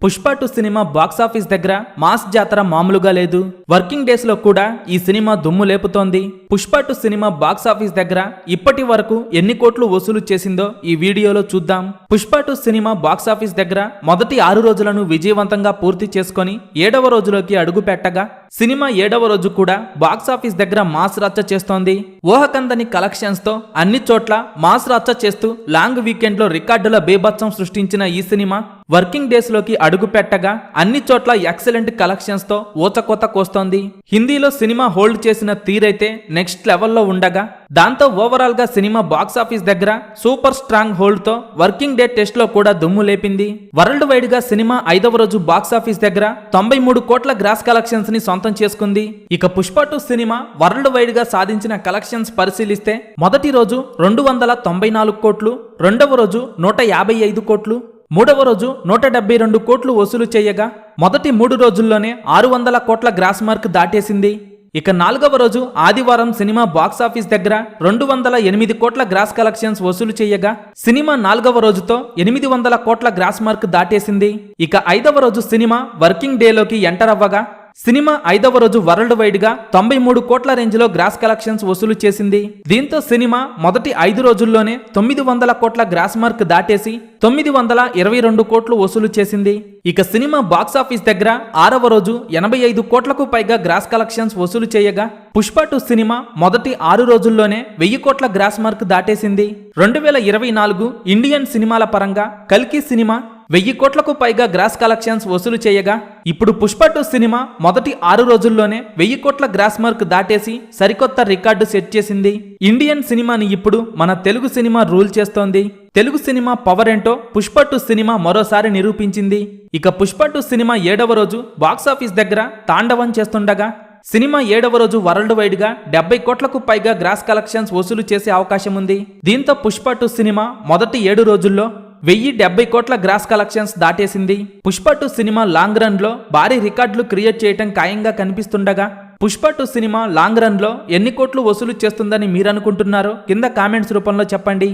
Pushpa 2 cinema box office దగ్గర mass జాతర మామూలుగా లేదు. వర్కింగ్ డేస్ లో కూడా ఈ సినిమా దుమ్ము లేపుతోంది. పుష్ప 2 సినిమా బాక్సాఫీస్ దగ్గర ఇప్పటి వరకు ఎన్ని కోట్లు వసూలు చేసిందో ఈ వీడియోలో చూద్దాం. పుష్ప 2 సినిమా బాక్సాఫీస్ దగ్గర మొదటి 6 రోజులను విజయవంతంగా పూర్తి చేసుకొని 7వ రోజులోకి అడుగు పెట్టగా సినిమా 7వ రోజు కూడా బాక్సాఫీస్ దగ్గర మాస్ రచ్చ చేస్తోంది. ఊహకందని కలెక్షన్స్ తో అన్ని చోట్ల మాస్ రచ్చ చేస్తూ లాంగ్ వీకెండ్ లో రికార్డుల బీభత్సం సృష్టించిన ఈ సినిమా వర్కింగ్ డేస్ లోకి అడుగు పెట్టగా అన్ని చోట్ల ఎక్సలెంట్ కలెక్షన్స్ తో ఊచకోత కోస్తోంది. హిందీలో సినిమా హోల్డ్ చేసిన తీరైతే నెక్స్ట్ లెవెల్లో ఉండగా దాంతో ఓవరాల్ గా సినిమా బాక్సాఫీస్ దగ్గర సూపర్ స్ట్రాంగ్ హోల్డ్ తో వర్కింగ్ డే టెస్ట్ లో కూడా దుమ్ము లేపింది. వరల్డ్ వైడ్ గా సినిమా 5వ రోజు బాక్సాఫీస్ దగ్గర 93 కోట్ల గ్రాస్ కలెక్షన్స్ ని సొంతం చేసుకుంది. ఇక పుష్ప 2 సినిమా వరల్డ్ వైడ్ గా సాధించిన కలెక్షన్స్ పరిశీలిస్తే మొదటి రోజు 294 కోట్లు, రెండవ రోజు 155 కోట్లు, మూడవ రోజు 172 కోట్లు వసూలు చేయగా మొదటి 3 రోజుల్లోనే 600 కోట్ల గ్రాస్ మార్క్ దాటేసింది. ఇక 4వ రోజు ఆదివారం సినిమా బాక్సాఫీస్ దగ్గర 208 కోట్ల గ్రాస్ కలెక్షన్స్ వసూలు చేయగా సినిమా 4వ రోజుతో 800 కోట్ల గ్రాస్ మార్క్ దాటేసింది. ఇక 5వ రోజు సినిమా వర్కింగ్ డేలోకి ఎంటర్ అవ్వగా సినిమా 5వ రోజు వరల్డ్ వైడ్ గా 93 కోట్ల రేంజ్ లో గ్రాస్ కలెక్షన్స్ వసూలు చేసింది. దీంతో సినిమా మొదటి 5 రోజుల్లోనే 900 కోట్ల గ్రాస్ మార్క్ దాటేసి 922 కోట్లు వసూలు చేసింది. ఇక సినిమా బాక్సాఫీస్ దగ్గర 6వ రోజు 85 కోట్లకు పైగా గ్రాస్ కలెక్షన్స్ వసూలు చేయగా పుష్ప 2 సినిమా మొదటి 6 రోజుల్లోనే 1000 కోట్ల గ్రాస్ మార్క్ దాటేసింది. 2024 ఇండియన్ సినిమాల పరంగా కల్కి సినిమా 1000 కోట్లకు పైగా గ్రాస్ కలెక్షన్స్ వసూలు చేయగా ఇప్పుడు పుష్ప 2 సినిమా మొదటి 6 రోజుల్లోనే 1000 కోట్ల గ్రాస్ మార్క్ దాటేసి సరికొత్త రికార్డు సెట్ చేసింది. ఇండియన్ సినిమాని ఇప్పుడు మన తెలుగు సినిమా రూల్ చేస్తోంది. తెలుగు సినిమా పవర్ ఏంటో పుష్ప 2 సినిమా మరోసారి నిరూపించింది. ఇక పుష్ప 2 సినిమా 7వ రోజు బాక్సాఫీస్ దగ్గర తాండవం చేస్తుండగా సినిమా 7వ రోజు వరల్డ్ వైడ్ గా 70 కోట్లకు పైగా గ్రాస్ కలెక్షన్స్ వసూలు చేసే అవకాశం ఉంది. దీంతో పుష్ప 2 సినిమా మొదటి 7 రోజుల్లో 1070 కోట్ల గ్రాస్ కలెక్షన్స్ దాటేసింది. పుష్ప 2 సినిమా లాంగ్ రన్ లో భారీ రికార్డులు క్రియేట్ చేయటం ఖాయంగా కనిపిస్తుండగా పుష్ప 2 సినిమా లాంగ్ రన్ లో ఎన్ని కోట్లు వసూలు చేస్తుందని మీరనుకుంటున్నారో కింద కామెంట్స్ రూపంలో చెప్పండి.